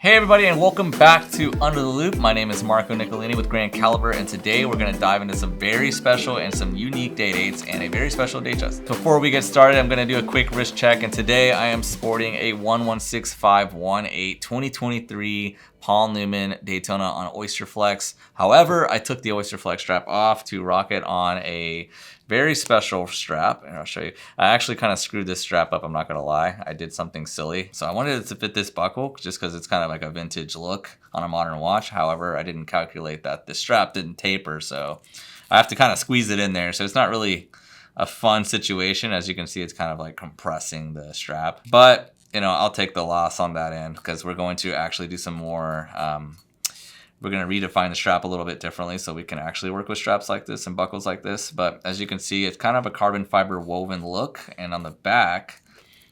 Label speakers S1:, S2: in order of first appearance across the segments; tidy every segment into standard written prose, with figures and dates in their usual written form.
S1: Hey everybody, and welcome back to Under the Loupe. My name is Marco Nicolini with Grand Caliber, and today we're going to dive into some very special and some unique day dates and a very special Datejust. Before we get started, I'm going to do a quick wrist check, and today I am sporting a 116518 2023 Paul Newman Daytona on Oyster Flex. However, I took the Oyster Flex strap off to rock it on a very special strap, and I'll show you. I actually kind of screwed this strap up, I'm not gonna lie. I did something silly. So I wanted it to fit this buckle just because it's kind of like a vintage look on a modern watch. However, I didn't calculate that the strap didn't taper, so I have to kind of squeeze it in there. So it's not really a fun situation. As you can see, it's kind of like compressing the strap. But, you know, I'll take the loss on that end because we're going to actually do some more we're going to redefine the strap a little bit differently so we can actually work with straps like this and buckles like this. But as you can see, it's kind of a carbon fiber woven look. And on the back,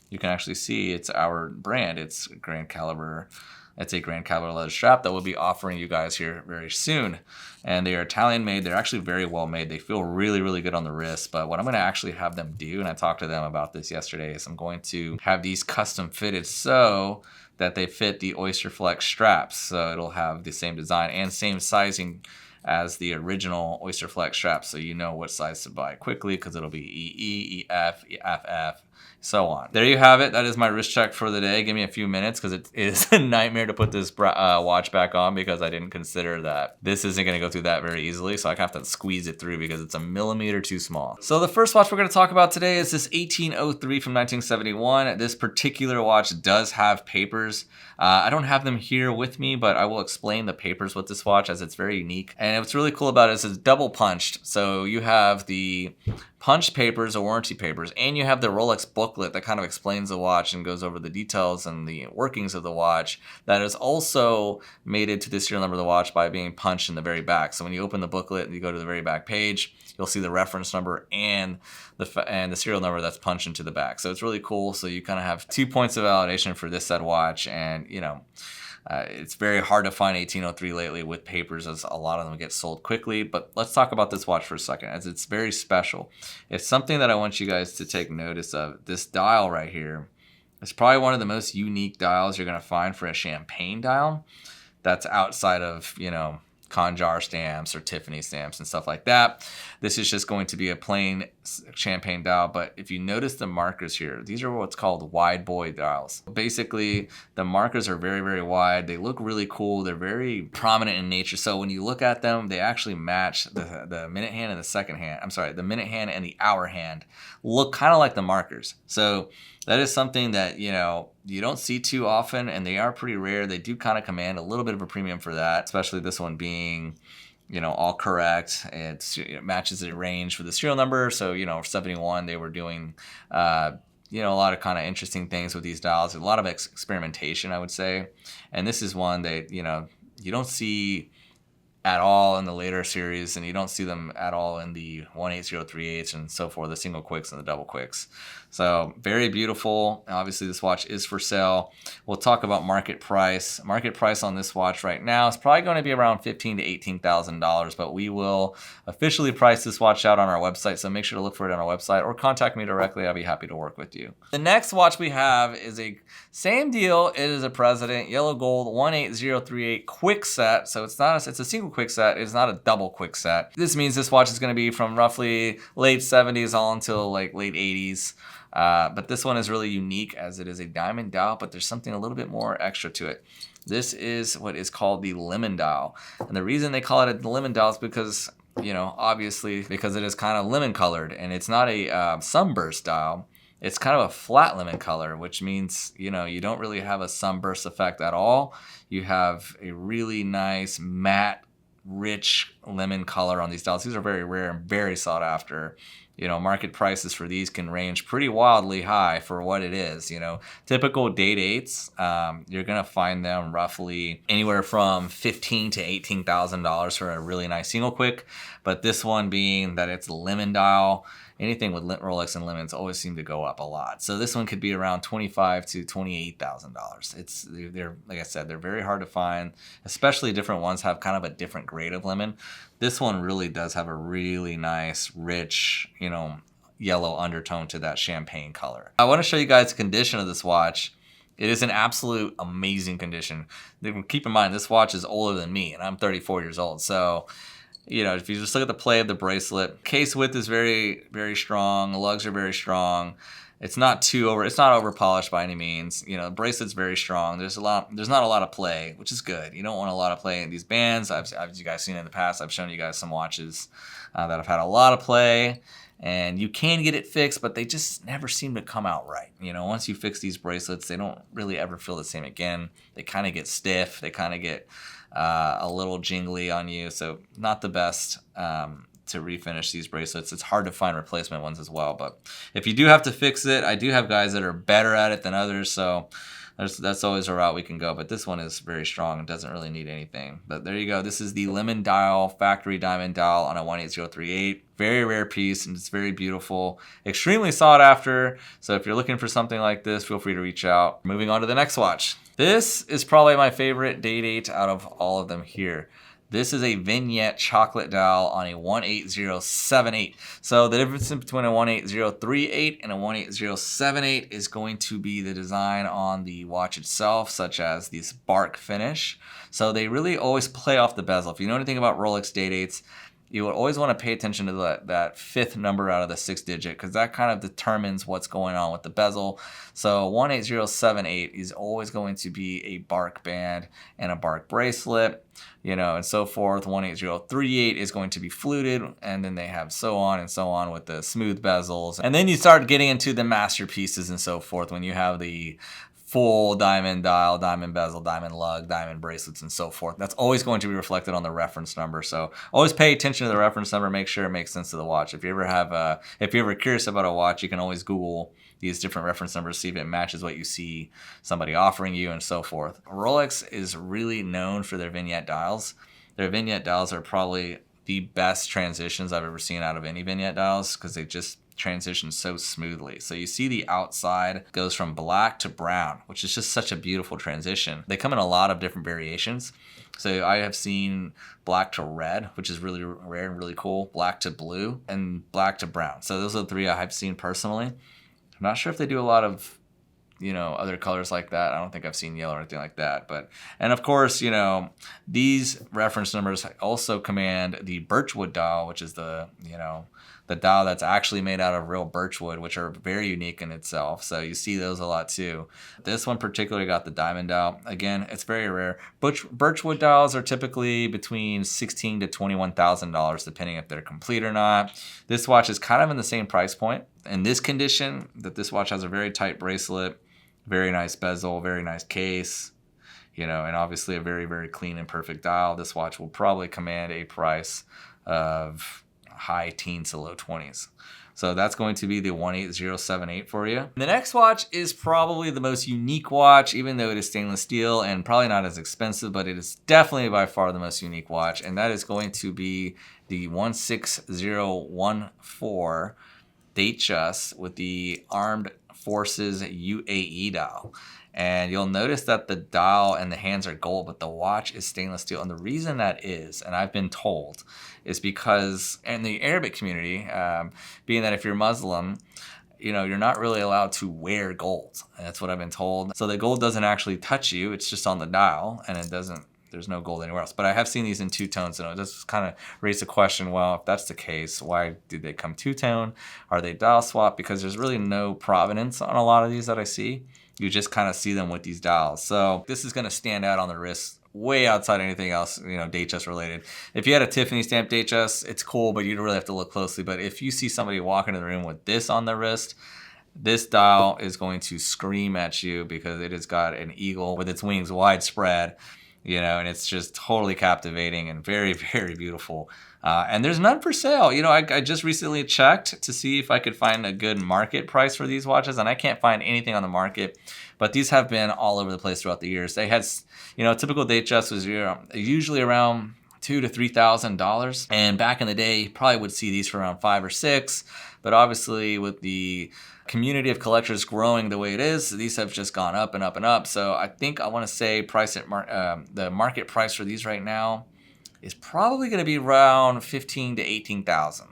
S1: you can actually see it's our brand. It's Grand Caliber. It's a Grand Caliber leather strap that we'll be offering you guys here very soon. And they are Italian made. They're actually very well made. They feel really, really good on the wrist. But what I'm going to actually have them do, and I talked to them about this yesterday, is I'm going to have these custom fitted so that they fit the Oyster Flex straps. So it'll have the same design and same sizing as the original Oyster Flex straps, so you know what size to buy quickly because it'll be EE, EF, EFF, so on. There you have it. That is my wrist check for the day. Give me a few minutes because it is a nightmare to put this watch back on because I didn't consider that this isn't going to go through that very easily, so I have to squeeze it through because it's a millimeter too small. So the first watch we're going to talk about today is this 1803 from 1971. This particular watch does have papers. I don't have them here with me, but I will explain the papers with this watch as it's very unique. And what's really cool about it is it's double punched. So you have the punched papers or warranty papers, and you have the Rolex booklet that kind of explains the watch and goes over the details and the workings of the watch. That is also mated to the serial number of the watch by being punched in the very back. So when you open the booklet and you go to the very back page, you'll see the reference number and the serial number that's punched into the back. So it's really cool. So you kind of have 2 points of validation for this said watch, and you know, it's very hard to find 1803 lately with papers, as a lot of them get sold quickly. But let's talk about this watch for a second, as it's very special. It's something that I want you guys to take notice of. This dial right here is probably one of the most unique dials you're going to find for a champagne dial that's outside of, you know, Conjar stamps or Tiffany stamps and stuff like that. This is just going to be a plain champagne dial, but if you notice the markers here, these are what's called wide boy dials. Basically, the markers are very, very wide. They look really cool. They're very prominent in nature. So when you look at them, they actually match the minute hand and the second hand. I'm sorry, the minute hand and the hour hand look kind of like the markers. So that is something that, you know, you don't see too often, and they are pretty rare. They do kind of command a little bit of a premium for that, especially this one being, you know, all correct. It matches the range for the serial number. So, you know, 71, they were doing, you know, a lot of kind of interesting things with these dials. A lot of experimentation, I would say. And this is one that, you know, you don't see at all in the later series, and you don't see them at all in the 18038s and so forth, the single quicks and the double quicks. So very beautiful. Obviously, this watch is for sale. We'll talk about market price. Market price on this watch right now is probably going to be around $15,000 to $18,000, but we will officially price this watch out on our website. So make sure to look for it on our website or contact me directly. I'll be happy to work with you. The next watch we have is a same deal. It is a President yellow gold 18038 quick set. So it's a single quick set. It's not a double quick set. This means this watch is going to be from roughly late 70s all until like late 80s. But this one is really unique as it is a diamond dial, but there's something a little bit more extra to it. This is what is called the lemon dial. And the reason they call it a lemon dial is because, you know, obviously because it is kind of lemon colored, and it's not a sunburst dial. It's kind of a flat lemon color, which means, you know, you don't really have a sunburst effect at all. You have a really nice matte, rich lemon color on these dials. These are very rare and very sought after. You know, market prices for these can range pretty wildly high for what it is. You know, typical day dates, you're gonna find them roughly anywhere from $15,000 to $18,000 for a really nice single quick. But this one, being that it's lemon dial, anything with Rolex and lemons always seem to go up a lot. So this one could be around $25,000 to $28,000. They're like I said, they're very hard to find, especially different ones have kind of a different grade of lemon. This one really does have a really nice, rich, you know, yellow undertone to that champagne color. I want to show you guys the condition of this watch. It is an absolute amazing condition. Keep in mind, this watch is older than me, and I'm 34 years old. So, you know, if you just look at the play of the bracelet, case width is very, very strong. The lugs are very strong. It's not over polished by any means. You know, the bracelet's very strong. There's not a lot of play, which is good. You don't want a lot of play in these bands. I've you guys seen in the past, I've shown you guys some watches that have had a lot of play. And you can get it fixed, but they just never seem to come out right. You know, once you fix these bracelets, they don't really ever feel the same again. They kind of get stiff. They kind of get a little jingly on you. So not the best to refinish these bracelets. It's hard to find replacement ones as well. But if you do have to fix it, I do have guys that are better at it than others. So that's always a route we can go. But this one is very strong and doesn't really need anything. But there you go. This is the lemon dial, factory diamond dial on a 18038. Very rare piece, and it's very beautiful. Extremely sought after. So if you're looking for something like this, feel free to reach out. Moving on to the next watch. This is probably my favorite Day-Date out of all of them here. This is a vignette chocolate dial on a 18078. So the difference between a 18038 and a 18078 is going to be the design on the watch itself, such as this bark finish. So they really always play off the bezel. If you know anything about Rolex Day-Dates, you would always want to pay attention to that fifth number out of the 6 digit, because that kind of determines what's going on with the bezel. So 18078 is always going to be a bark band and a bark bracelet, you know, and so forth. 18038 is going to be fluted, and then they have so on with the smooth bezels. And then you start getting into the masterpieces and so forth when you have the full diamond dial, diamond bezel, diamond lug, diamond bracelets, and so forth. That's always going to be reflected on the reference number. So always pay attention to the reference number. Make sure it makes sense to the watch. If you're ever curious about a watch, you can always Google these different reference numbers, see if it matches what you see somebody offering you, and so forth. Rolex is really known for their vignette dials. Their vignette dials are probably the best transitions I've ever seen out of any vignette dials, because they just transition so smoothly. So you see the outside goes from black to brown, which is just such a beautiful transition. They come in a lot of different variations. So I have seen black to red, which is really rare and really cool, black to blue, and black to brown. So those are the 3 I've seen personally. I'm not sure if they do a lot of, you know, other colors like that. I don't think I've seen yellow or anything like that. And of course, you know, these reference numbers also command the birchwood dial, which is the dial that's actually made out of real birchwood, which are very unique in itself. So you see those a lot too. This one particularly got the diamond dial. Again, it's very rare. Birchwood dials are typically between $16,000 to $21,000, depending if they're complete or not. This watch is kind of in the same price point. In this condition, that this watch has a very tight bracelet, very nice bezel, very nice case, you know, and obviously a very, very clean and perfect dial. This watch will probably command a price of high teens to low 20s. So that's going to be the 18078 for you. The next watch is probably the most unique watch, even though it is stainless steel and probably not as expensive, but it is definitely by far the most unique watch, and that is going to be the 16014 Datejust with the Armed Forces UAE dial. And you'll notice that the dial and the hands are gold, but the watch is stainless steel. And the reason that is, and I've been told, is because in the Arabic community, being that if you're Muslim, you know, you're not really allowed to wear gold. And that's what I've been told. So the gold doesn't actually touch you. It's just on the dial, and there's no gold anywhere else. But I have seen these in two-tones, and it just kind of raised the question, well, if that's the case, why did they come two-tone? Are they dial swap? Because there's really no provenance on a lot of these that I see. You just kind of see them with these dials. So this is going to stand out on the wrist way outside anything else, you know, Datejust related. If you had a Tiffany stamp Datejust, it's cool, but you'd really have to look closely. But if you see somebody walk into the room with this on the wrist, this dial is going to scream at you, because it has got an eagle with its wings widespread, you know, and it's just totally captivating and very, very beautiful. And there's none for sale. You know, I just recently checked to see if I could find a good market price for these watches, and I can't find anything on the market. But these have been all over the place throughout the years. They had, you know, typical Datejust was usually around $2,000 to $3,000. And back in the day, you probably would see these for around $5,000 or $6,000. But obviously, with the community of collectors growing the way it is, these have just gone up and up and up. So I think I want to say the market price for these right now is probably going to be around $15,000 to $18,000.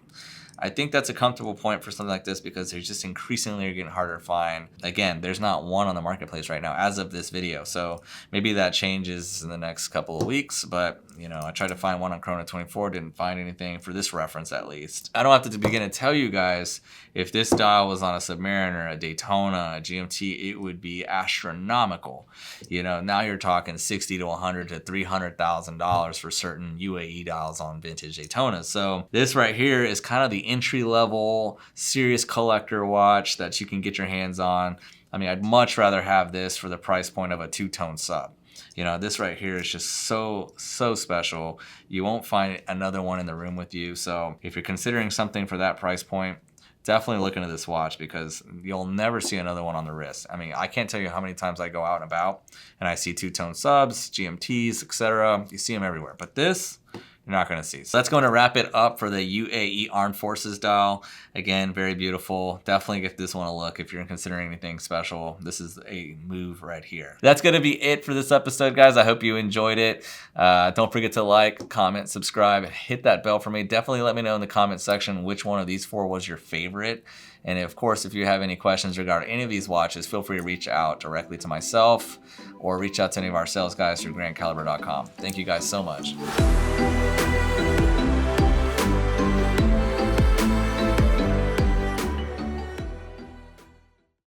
S1: I think that's a comfortable point for something like this because they're just increasingly getting harder to find. Again, there's not one on the marketplace right now as of this video. So maybe that changes in the next couple of weeks, but you know, I tried to find one on Chrono 24, didn't find anything for this reference at least. I don't have to begin to tell you guys, if this dial was on a Submariner, a Daytona, a GMT, it would be astronomical. You know, now you're talking $60 to $100 to $300,000 for certain UAE dials on vintage Daytonas. So this right here is kind of the entry level serious collector watch that you can get your hands on. I mean, I'd much rather have this for the price point of a two-tone sub. You know, this right here is just so special. You won't find another one in the room with you. So if you're considering something for that price point, definitely look into this watch because you'll never see another one on the wrist. I mean, I can't tell you how many times I go out and about and I see two-tone subs, GMTs, etc. You see them everywhere. But this, you're not going to see. So that's going to wrap it up for the UAE Armed Forces dial. Again, very beautiful. Definitely give this one a look if you're considering anything special. This is a move right here. That's going to be it for this episode, guys. I hope you enjoyed it. Don't forget to like, comment, subscribe, hit that bell for me. Definitely let me know in the comment section which one of these four was your favorite. And of course, if you have any questions regarding any of these watches, feel free to reach out directly to myself or reach out to any of our sales guys through grandcaliber.com. Thank you guys so much.